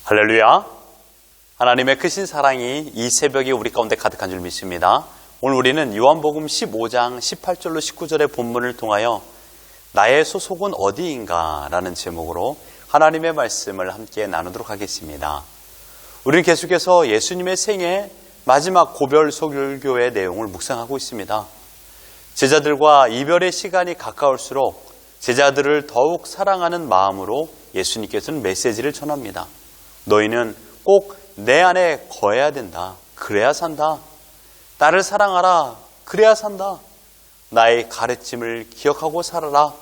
할렐루야! 하나님의 크신 사랑이 이 새벽에 우리 가운데 가득한 줄 믿습니다. 오늘 우리는 요한복음 15장 18절로 19절의 본문을 통하여 나의 소속은 어디인가 라는 제목으로 하나님의 말씀을 함께 나누도록 하겠습니다. 우리는 계속해서 예수님의 생애 마지막 고별 설교의 내용을 묵상하고 있습니다. 제자들과 이별의 시간이 가까울수록 제자들을 더욱 사랑하는 마음으로 예수님께서는 메시지를 전합니다. 너희는 꼭 내 안에 거해야 된다. 그래야 산다. 나를 사랑하라. 그래야 산다. 나의 가르침을 기억하고 살아라.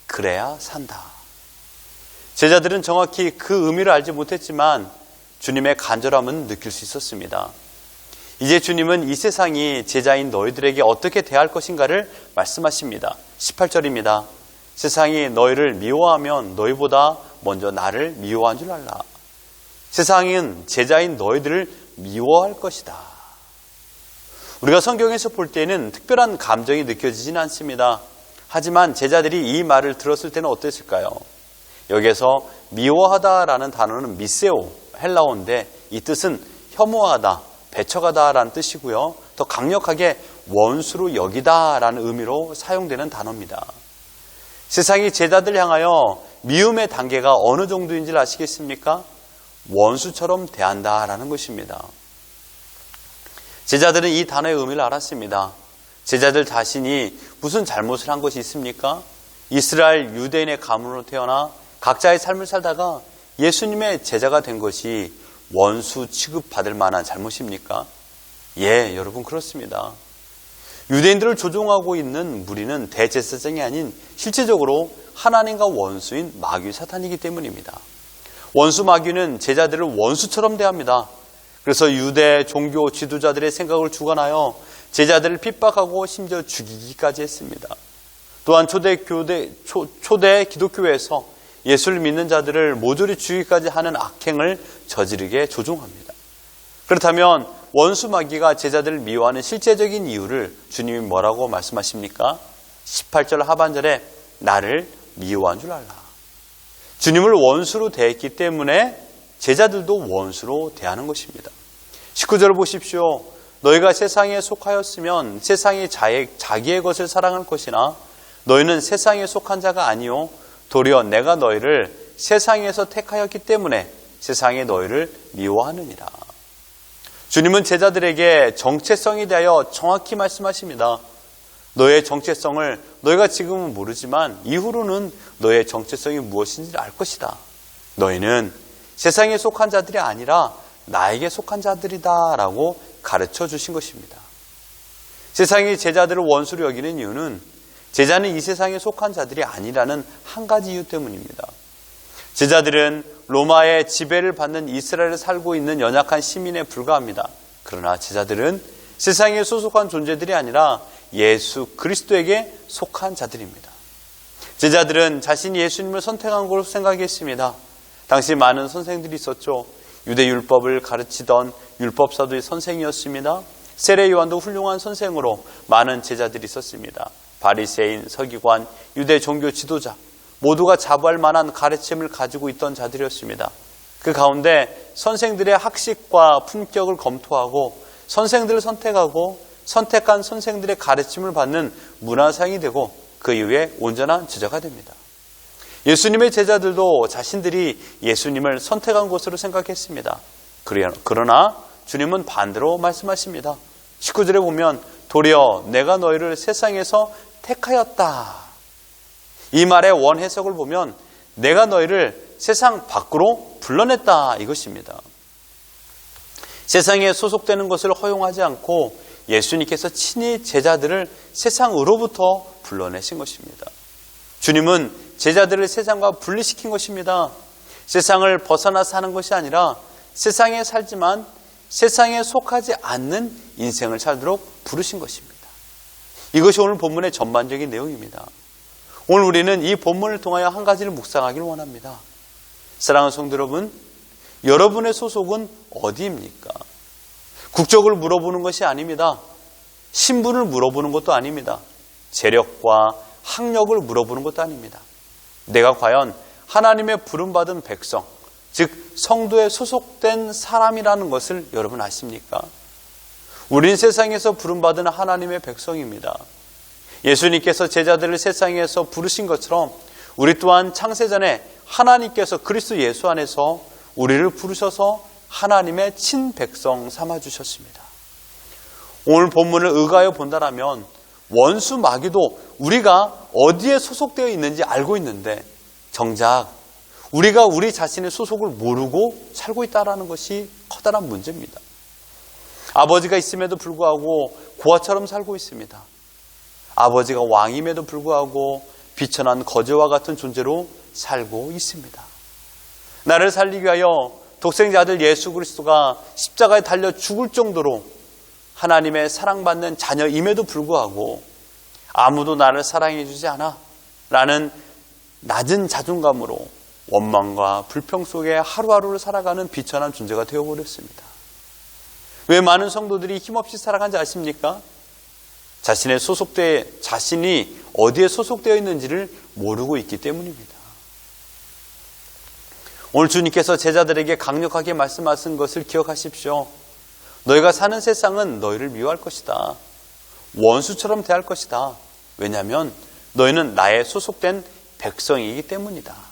그래야 산다. 제자들은 정확히 그 의미를 알지 못했지만 주님의 간절함은 느낄 수 있었습니다. 이제 주님은 이 세상이 제자인 너희들에게 어떻게 대할 것인가를 말씀하십니다. 18절입니다. 세상이 너희를 미워하면 너희보다 먼저 나를 미워한 줄 알라. 세상은 제자인 너희들을 미워할 것이다. 우리가 성경에서 볼 때는 특별한 감정이 느껴지진 않습니다. 하지만 제자들이 이 말을 들었을 때는 어땠을까요? 여기에서 미워하다라는 단어는 미세오, 헬라어인데 이 뜻은 혐오하다, 배척하다라는 뜻이고요. 더 강력하게 원수로 여기다라는 의미로 사용되는 단어입니다. 세상이 제자들 향하여 미움의 단계가 어느 정도인지를 아시겠습니까? 원수처럼 대한다라는 것입니다. 제자들은 이 단어의 의미를 알았습니다. 제자들 자신이 무슨 잘못을 한 것이 있습니까? 이스라엘 유대인의 가문으로 태어나 각자의 삶을 살다가 예수님의 제자가 된 것이 원수 취급받을 만한 잘못입니까? 예, 여러분 그렇습니다. 유대인들을 조종하고 있는 무리는 대제사장이 아닌 실제적으로 하나님과 원수인 마귀 사탄이기 때문입니다. 원수 마귀는 제자들을 원수처럼 대합니다. 그래서 유대 종교 지도자들의 생각을 주관하여 제자들을 핍박하고 심지어 죽이기까지 했습니다. 또한 초대 기독교에서 예수를 믿는 자들을 모조리 죽이기까지 하는 악행을 저지르게 조종합니다. 그렇다면 원수 마귀가 제자들을 미워하는 실제적인 이유를 주님이 뭐라고 말씀하십니까? 18절 하반절에 나를 미워한 줄 알라. 주님을 원수로 대했기 때문에 제자들도 원수로 대하는 것입니다. 19절을 보십시오. 너희가 세상에 속하였으면 세상이 자기의 것을 사랑할 것이나 너희는 세상에 속한 자가 아니요 도리어 내가 너희를 세상에서 택하였기 때문에 세상이 너희를 미워하느니라. 주님은 제자들에게 정체성에 대하여 정확히 말씀하십니다. 너의 정체성을 너희가 지금은 모르지만 이후로는 너의 정체성이 무엇인지 알 것이다. 너희는 세상에 속한 자들이 아니라 나에게 속한 자들이다 라고 가르쳐 주신 것입니다. 세상이 제자들을 원수로 여기는 이유는 제자는 이 세상에 속한 자들이 아니라는 한 가지 이유 때문입니다. 제자들은 로마의 지배를 받는 이스라엘에 살고 있는 연약한 시민에 불과합니다. 그러나 제자들은 세상에 소속한 존재들이 아니라 예수 그리스도에게 속한 자들입니다. 제자들은 자신이 예수님을 선택한 것으로 생각했습니다. 당시 많은 선생들이 있었죠. 유대 율법을 가르치던 율법사도의 선생이었습니다. 세례 요한도 훌륭한 선생으로 많은 제자들이 있었습니다. 바리새인, 서기관, 유대 종교 지도자 모두가 자부할 만한 가르침을 가지고 있던 자들이었습니다. 그 가운데 선생들의 학식과 품격을 검토하고 선생들을 선택하고 선택한 선생들의 가르침을 받는 문화상이 되고 그 이후에 온전한 제자가 됩니다. 예수님의 제자들도 자신들이 예수님을 선택한 것으로 생각했습니다. 그러나 주님은 반대로 말씀하십니다. 19절에 보면 도리어 내가 너희를 세상에서 택하였다. 이 말의 원해석을 보면 내가 너희를 세상 밖으로 불러냈다 이것입니다. 세상에 소속되는 것을 허용하지 않고 예수님께서 친히 제자들을 세상으로부터 불러내신 것입니다. 주님은 제자들을 세상과 분리시킨 것입니다. 세상을 벗어나 사는 것이 아니라 세상에 살지만 세상에 속하지 않는 인생을 살도록 부르신 것입니다. 이것이 오늘 본문의 전반적인 내용입니다. 오늘 우리는 이 본문을 통하여 한 가지를 묵상하기를 원합니다. 사랑하는 성도 여러분, 여러분의 소속은 어디입니까? 국적을 물어보는 것이 아닙니다. 신분을 물어보는 것도 아닙니다. 재력과 학력을 물어보는 것도 아닙니다. 내가 과연 하나님의 부름받은 백성, 즉 성도에 소속된 사람이라는 것을 여러분 아십니까? 우린 세상에서 부름받은 하나님의 백성입니다. 예수님께서 제자들을 세상에서 부르신 것처럼 우리 또한 창세전에 하나님께서 그리스도 예수 안에서 우리를 부르셔서 하나님의 친백성 삼아주셨습니다. 오늘 본문을 의가하여 본다라면 원수 마귀도 우리가 어디에 소속되어 있는지 알고 있는데 정작 우리가 우리 자신의 소속을 모르고 살고 있다는 것이 커다란 문제입니다. 아버지가 있음에도 불구하고 고아처럼 살고 있습니다. 아버지가 왕임에도 불구하고 비천한 거지와 같은 존재로 살고 있습니다. 나를 살리기 위하여 독생자 아들 예수 그리스도가 십자가에 달려 죽을 정도로 하나님의 사랑받는 자녀임에도 불구하고 아무도 나를 사랑해 주지 않아 라는 낮은 자존감으로 원망과 불평 속에 하루하루를 살아가는 비천한 존재가 되어버렸습니다. 왜 많은 성도들이 힘없이 살아간지 아십니까? 자신이 어디에 소속되어 있는지를 모르고 있기 때문입니다. 오늘 주님께서 제자들에게 강력하게 말씀하신 것을 기억하십시오. 너희가 사는 세상은 너희를 미워할 것이다. 원수처럼 대할 것이다. 왜냐하면 너희는 나의 소속된 백성이기 때문이다.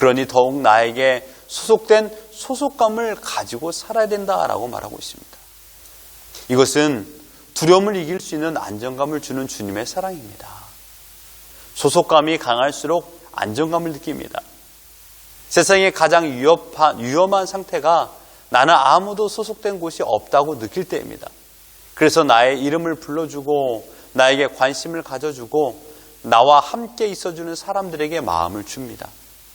그러니 더욱 나에게 소속된 소속감을 가지고 살아야 된다라고 말하고 있습니다. 이것은 두려움을 이길 수 있는 안정감을 주는 주님의 사랑입니다. 소속감이 강할수록 안정감을 느낍니다. 세상에 가장 위험한 상태가 나는 아무도 소속된 곳이 없다고 느낄 때입니다. 그래서 나의 이름을 불러주고 나에게 관심을 가져주고 나와 함께 있어주는 사람들에게 마음을 줍니다.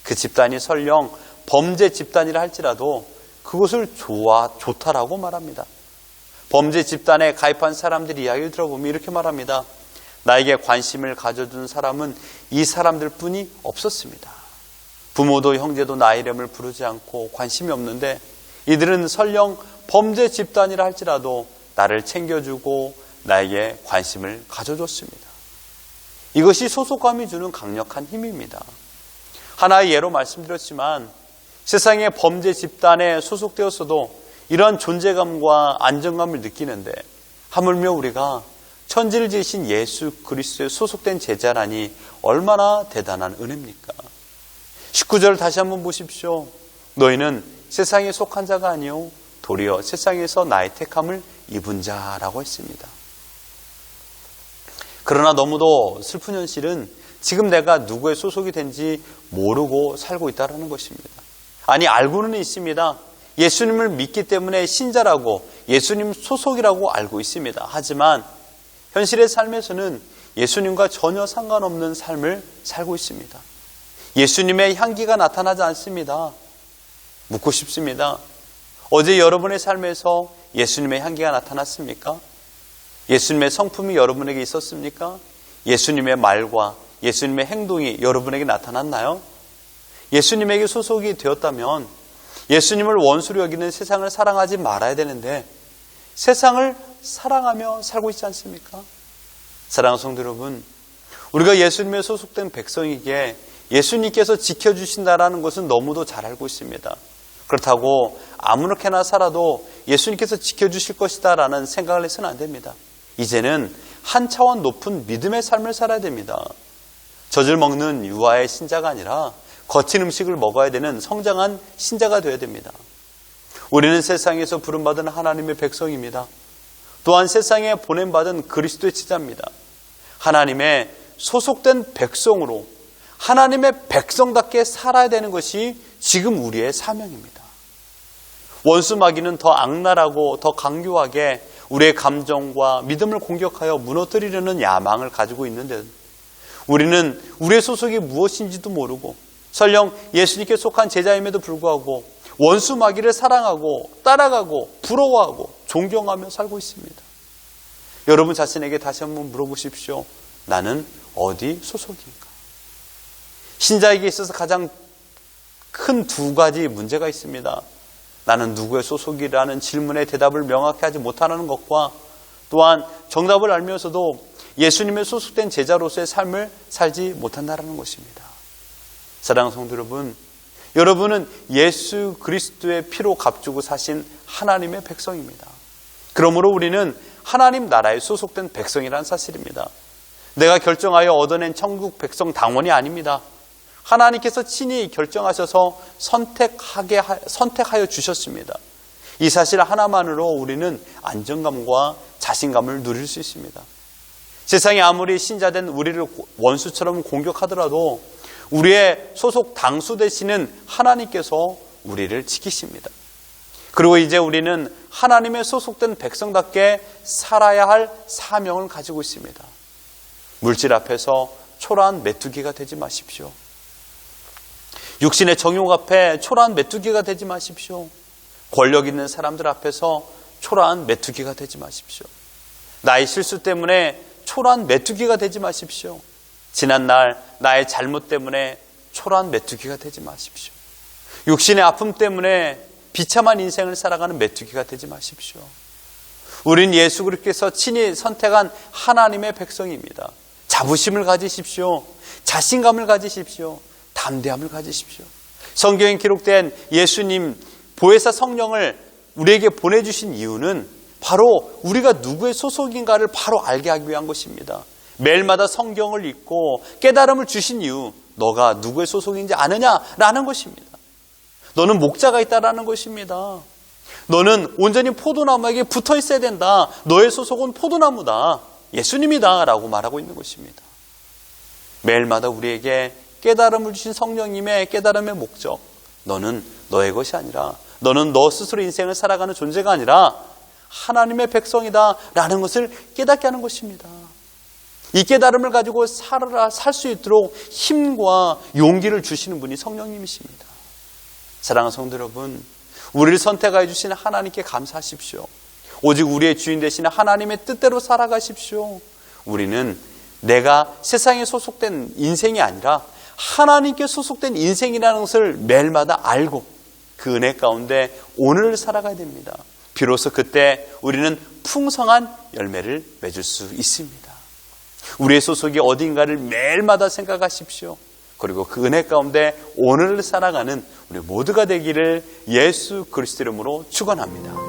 그 집단이 설령 범죄 집단이라 할지라도 그것을 좋다라고 말합니다. 범죄 집단에 가입한 사람들이 이야기를 들어보면 이렇게 말합니다. 나에게 관심을 가져준 사람은 이 사람들 뿐이 없었습니다. 부모도 형제도 나의 이름을 부르지 않고 관심이 없는데 이들은 설령 범죄 집단이라 할지라도 나를 챙겨주고 나에게 관심을 가져줬습니다. 이것이 소속감이 주는 강력한 힘입니다. 하나의 예로 말씀드렸지만 세상의 범죄 집단에 소속되었어도 이러한 존재감과 안정감을 느끼는데 하물며 우리가 천지를 지으신 예수 그리스도에 소속된 제자라니 얼마나 대단한 은혜입니까? 19절을 다시 한번 보십시오. 너희는 세상에 속한 자가 아니요 도리어 세상에서 나의 택함을 입은 자라고 했습니다. 그러나 너무도 슬픈 현실은 지금 내가 누구의 소속이 된지 모르고 살고 있다는 것입니다. 아니 알고는 있습니다. 예수님을 믿기 때문에 신자라고 예수님 소속이라고 알고 있습니다. 하지만 현실의 삶에서는 예수님과 전혀 상관없는 삶을 살고 있습니다. 예수님의 향기가 나타나지 않습니다. 묻고 싶습니다. 어제 여러분의 삶에서 예수님의 향기가 나타났습니까? 예수님의 성품이 여러분에게 있었습니까? 예수님의 말과 예수님의 행동이 여러분에게 나타났나요? 예수님에게 소속이 되었다면 예수님을 원수로 여기는 세상을 사랑하지 말아야 되는데 세상을 사랑하며 살고 있지 않습니까? 사랑하는 성도 여러분, 우리가 예수님에 소속된 백성이기에 예수님께서 지켜주신다라는 것은 너무도 잘 알고 있습니다. 그렇다고 아무렇게나 살아도 예수님께서 지켜주실 것이다라는 생각을 해서는 안 됩니다. 이제는 한 차원 높은 믿음의 삶을 살아야 됩니다. 젖을 먹는 유아의 신자가 아니라 거친 음식을 먹어야 되는 성장한 신자가 되어야 됩니다. 우리는 세상에서 부름받은 하나님의 백성입니다. 또한 세상에 보냄받은 그리스도의 제자입니다. 하나님의 소속된 백성으로 하나님의 백성답게 살아야 되는 것이 지금 우리의 사명입니다. 원수 마귀는 더 악랄하고 더 강교하게 우리의 감정과 믿음을 공격하여 무너뜨리려는 야망을 가지고 있는데 우리는 우리의 소속이 무엇인지도 모르고 설령 예수님께 속한 제자임에도 불구하고 원수 마귀를 사랑하고 따라가고 부러워하고 존경하며 살고 있습니다. 여러분 자신에게 다시 한번 물어보십시오. 나는 어디 소속인가? 신자에게 있어서 가장 큰 두 가지 문제가 있습니다. 나는 누구의 소속이라는 질문에 대답을 명확히 하지 못하는 것과 또한 정답을 알면서도 예수님의 소속된 제자로서의 삶을 살지 못한다는 것입니다. 사랑하는 성도 여러분, 여러분은 예수 그리스도의 피로 값주고 사신 하나님의 백성입니다. 그러므로 우리는 하나님 나라에 소속된 백성이라는 사실입니다. 내가 결정하여 얻어낸 천국 백성 당원이 아닙니다. 하나님께서 친히 결정하셔서 선택하여 주셨습니다. 이 사실 하나만으로 우리는 안정감과 자신감을 누릴 수 있습니다. 세상이 아무리 신자된 우리를 원수처럼 공격하더라도 우리의 소속 당수 되시는 하나님께서 우리를 지키십니다. 그리고 이제 우리는 하나님의 소속된 백성답게 살아야 할 사명을 가지고 있습니다. 물질 앞에서 초라한 메뚜기가 되지 마십시오. 육신의 정욕 앞에 초라한 메뚜기가 되지 마십시오. 권력 있는 사람들 앞에서 초라한 메뚜기가 되지 마십시오. 나의 실수 때문에 초라한 메뚜기가 되지 마십시오. 지난날 나의 잘못 때문에 초라한 메뚜기가 되지 마십시오. 육신의 아픔 때문에 비참한 인생을 살아가는 메뚜기가 되지 마십시오. 우린 예수 그리스도께서 친히 선택한 하나님의 백성입니다. 자부심을 가지십시오. 자신감을 가지십시오. 담대함을 가지십시오. 성경에 기록된 예수님 보혜사 성령을 우리에게 보내주신 이유는 바로 우리가 누구의 소속인가를 바로 알게 하기 위한 것입니다. 매일마다 성경을 읽고 깨달음을 주신 이유, 너가 누구의 소속인지 아느냐라는 것입니다. 너는 목자가 있다라는 것입니다. 너는 온전히 포도나무에게 붙어 있어야 된다. 너의 소속은 포도나무다. 예수님이다 라고 말하고 있는 것입니다. 매일마다 우리에게 깨달음을 주신 성령님의 깨달음의 목적, 너는 너의 것이 아니라, 너는 너 스스로 인생을 살아가는 존재가 아니라 하나님의 백성이다 라는 것을 깨닫게 하는 것입니다. 이 깨달음을 가지고 살 수 있도록 힘과 용기를 주시는 분이 성령님이십니다. 사랑하는 성도 여러분, 우리를 선택하여 주신 하나님께 감사하십시오. 오직 우리의 주인 되시는 하나님의 뜻대로 살아가십시오. 우리는 내가 세상에 소속된 인생이 아니라 하나님께 소속된 인생이라는 것을 매일마다 알고 그 은혜 가운데 오늘을 살아가야 됩니다. 비로소 그때 우리는 풍성한 열매를 맺을 수 있습니다. 우리의 소속이 어딘가를 매일마다 생각하십시오. 그리고 그 은혜 가운데 오늘을 살아가는 우리 모두가 되기를 예수 그리스도 이름으로 축원합니다.